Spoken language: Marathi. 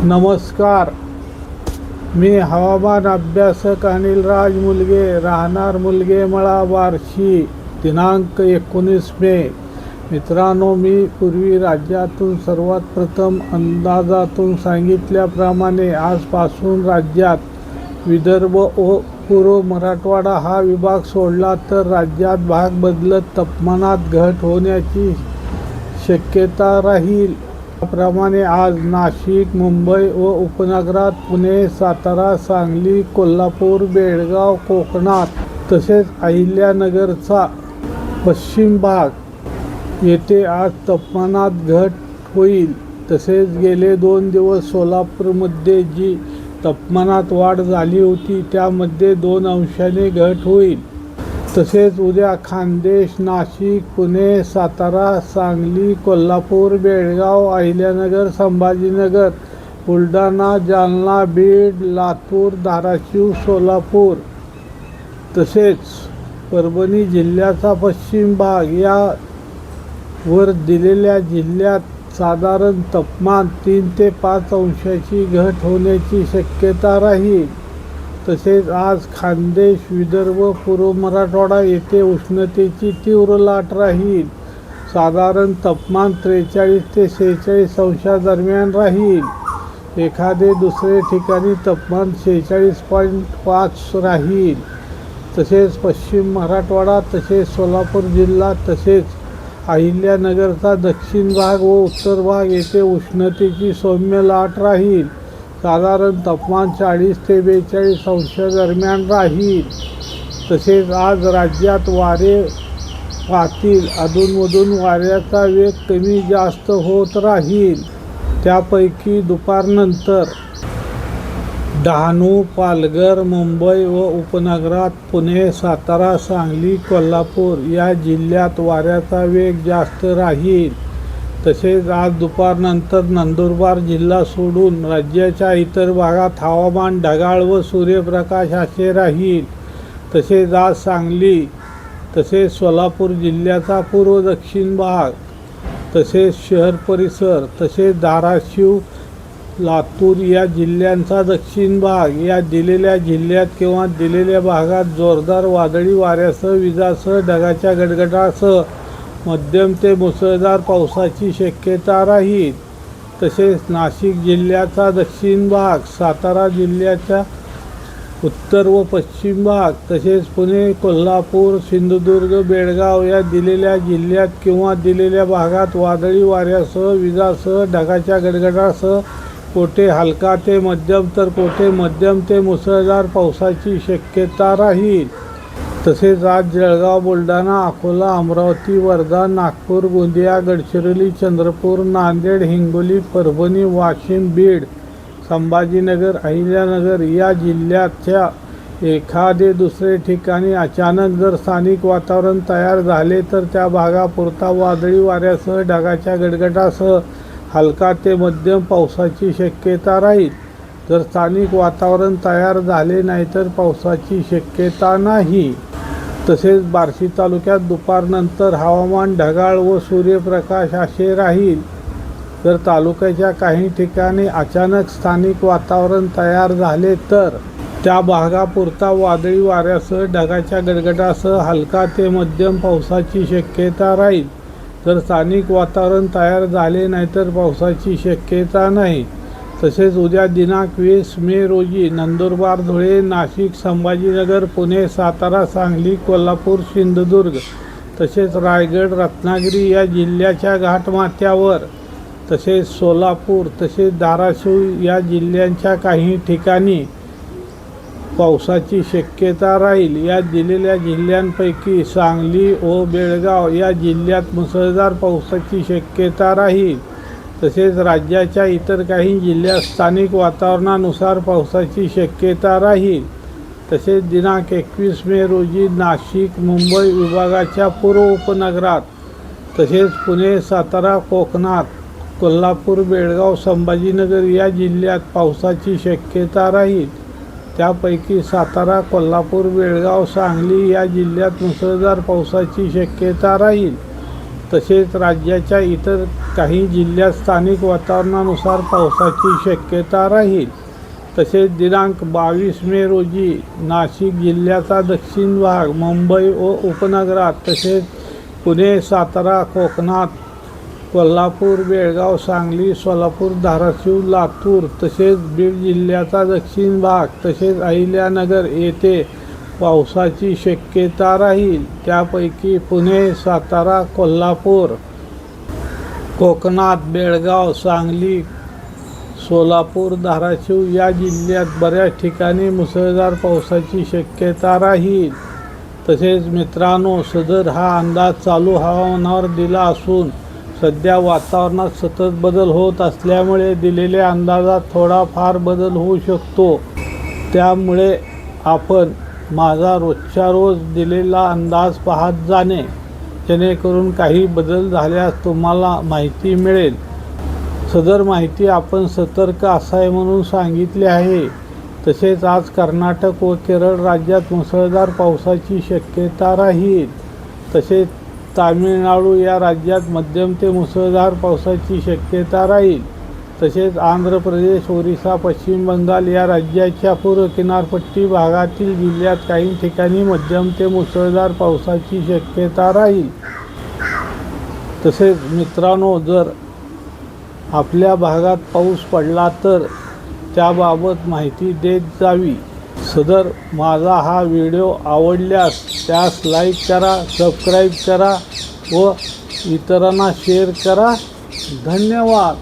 नमस्कार. मी हवामान अभ्यासक अनिलराज मुलगे, राहणार मुलगेमळा, बार्शी. दिनांक 19 मे. मित्रांनो, मी पूर्वी राज्यातून सर्वात प्रथम अंदाजातून सांगितल्याप्रमाणे आजपासून राज्यात विदर्भ व पूर्व मराठवाडा हा विभाग सोडला तर राज्यात भाग बदलत तापमानात घट होण्याची शक्यता राहील. त्याप्रमाणे आज नाशिक, मुंबई व उपनगरात, पुणे, सातारा, सांगली, कोल्हापूर, बेळगाव, कोकणात तसेच अहिल्यानगरचा पश्चिम भाग येथे आज तापमानात घट होईल. तसेच गेले 2 दिवस सोलापूरमध्ये जी तापमानात वाढ झाली होती त्यामध्ये 2 अंशाने घट होईल. तसेच उद्या खान्देश, नाशिक, पुणे, सातारा, सांगली, कोल्हापूर, बेळगाव, अहिल्यानगर, संभाजीनगर, बुलढाणा, जालना, बीड, लातूर, धाराशिव, सोलापूर तसेच परभणी जिल्ह्याचा पश्चिम भाग या वर दिलेल्या जिल्ह्यात साधारण तापमान 3 ते 5 अंशाची घट होण्याची शक्यता राहील. तसेच आज खान्देश, विदर्भ, पूर्व मराठवाडा येथे उष्णतेची तीव्र लाट राहील. साधारण तापमान 43 ते 46 अंशादरम्यान राहील. एखादे दुसरे ठिकाणी तापमान 46.5 राहील. तसेच पश्चिम मराठवाडा तसेच सोलापूर जिल्हा तसेच अहिल्यानगरचा दक्षिण भाग व उत्तर भाग येथे उष्णतेची सौम्य लाट राहील. साधारण तापमान 40 ते 42 अंशादरम्यान राहील. तसेच आज राज्यात वारे वाहतील. अधूनमधून वाऱ्याचा वेग कमी जास्त होत राहील. त्यापैकी दुपारनंतर डहाणू, पालघर, मुंबई व उपनगरात, पुणे, सातारा, सांगली, कोल्हापूर या जिल्ह्यात वाऱ्याचा वेग जास्त राहील. तसेच आज दुपारनंतर नंदुरबार जिल्हा सोडून राज्याच्या इतर भागात हवामान ढगाळ व सूर्यप्रकाश असे राहील. तसेच आज सांगली तसेच सोलापूर जिल्ह्याचा पूर्व दक्षिण भाग तसेच शहर परिसर तसेच धाराशिव, लातूर या जिल्ह्यांचा दक्षिण भाग या दिलेल्या जिल्ह्यात किंवा दिलेल्या भागात जोरदार वादळी वाऱ्यासह, विजांसह, ढगाच्या गडगडाटासह मध्यम ते मुसळधार पावसाची शक्यता राहील. तसेच नाशिक जिल्ह्याचा दक्षिण भाग, सातारा जिल्ह्याचा उत्तर व पश्चिम भाग तसेच पुणे, कोल्हापूर, सिंधुदुर्ग, बेळगाव या दिलेल्या जिल्ह्यात किंवा दिलेल्या भागात वादळी वाऱ्यासह, विजांसह, ढगाच्या गडगडाटासह कोठे हलका ते मध्यम तर कोठे मध्यम ते मुसळधार पावसाची शक्यता राहील. तसेच आज जळगाव, बुलढाणा, अकोला, अमरावती, वर्धा, नागपूर, गोंदिया, गडचिरोली, चंद्रपूर, नांदेड, हिंगोली, परभणी, वाशिम, बीड, संभाजीनगर, अहिल्यानगर या जिल्ह्याच्या एखादे दुसरे ठिकाणी अचानक जर स्थानिक वातावरण तयार झाले तर त्या भागापुरता वादळी वाऱ्यासह, ढगाच्या गडगडाटासह हलका ते मध्यम पावसाची शक्यता राहील. जर स्थानिक वातावरण तयार झाले नाही तर पावसाची शक्यता नाही. तसेच बार्शी तालुक्यात दुपारनंतर हवामान ढगाळ व सूर्यप्रकाश असे राहील. जर तालुक्याच्या काही ठिकाणी अचानक स्थानिक वातावरण तयार झाले तर त्या भागापुरता वादळी वाऱ्यासह, ढगाच्या गडगडासह हलका ते मध्यम पावसाची शक्यता राहील. जर स्थानिक वातावरण तयार झाले नाही तर पावसाची शक्यता नाही. तसेच उद्या दिनांक 20 मे रोजी नंदुरबार, धुळे, नाशिक, संभाजीनगर, पुणे, सातारा, सांगली, कोल्हापूर, सिंधुदुर्ग तसेच रायगड, रत्नागिरी या जिल्ह्याच्या घाटमाथ्यावर तसेच सोलापूर तसेच धाराशिव या जिल्ह्यांच्या काही ठिकाणी पावसाची शक्यता राहील. या दिलेल्या जिल्ह्यांपैकी सांगली व बेळगाव या जिल्ह्यात मुसळधार पावसाची शक्यता राहील. तसेच राज्याच्या इतर काही जिल्ह्यात स्थानिक वातावरणानुसार पावसाची शक्यता राहील. तसेच दिनांक 21 मे रोजी नाशिक, मुंबई विभागाच्या पूर्व उपनगरात तसेच पुणे, सातारा, कोकणात, कोल्हापूर, बेळगाव, संभाजीनगर या जिल्ह्यात पावसाची शक्यता राहील. त्यापैकी सातारा, कोल्हापूर, बेळगाव, सांगली या जिल्ह्यात मुसळधार पावसाची शक्यता राहील. तसेच राज्याच्या इतर काही जिल्ह्यात स्थानिक वातावरणानुसार पावसाची शक्यता राहील. तसेच दिनांक 22 मे रोजी नाशिक जिल्ह्याचा दक्षिण भाग, मुंबई व उपनगरात, तसेच पुणे, सातारा, कोकणात, कोल्हापूर, बेळगाव, सांगली, सोलापूर, धाराशिव, लातूर, तसेच बीड जिल्ह्याचा दक्षिण भाग, तसेच अहिल्यानगर येथे पावसाची शक्यता राहील. त्यापैकी पुणे, सातारा, कोल्हापूर, कोकणात, बेळगाव, सांगली, सोलापूर, धाराशिव या जिल्ह्यात बऱ्याच ठिकाणी मुसळधार पावसाची शक्यता राहील. तसेच मित्रांनो, सदर हा अंदाज चालू हवामानावर दिला असून सध्या वातावरणात सतत बदल होत असल्यामुळे दिलेल्या अंदाजात थोडाफार बदल होऊ शकतो. त्यामुळे आपण माझा रोजच्या रोज दिलेला अंदाज पाहत जाणे, जेणेकरून काही बदल झाल्यास तुम्हाला माहिती मिळेल. सदर माहिती आपण सतर्क असावे म्हणून सांगितले आहे. तसेच आज कर्नाटक व केरळ राज्यात मुसळधार पावसाची शक्यता राहील. तसेच तामिळनाडू या राज्यात मध्यम ते मुसळधार पावसाची शक्यता राहील. तसेच आंध्र प्रदेश, ओरिसा, पश्चिम बंगाल या राज्याच्या पूर्व किनारपट्टी भागातील जिल्ह्यात काही ठिकाणी मध्यम ते मुसळधार पावसाची शक्यता राहील. तसेच मित्रांनो, जर आपल्या भागात पाऊस पडला तर त्याबाबत माहिती देत जावी. सदर माझा हा व्हिडिओ आवडल्यास त्यास लाईक करा, सबस्क्राईब करा व इतरांना शेअर करा. धन्यवाद.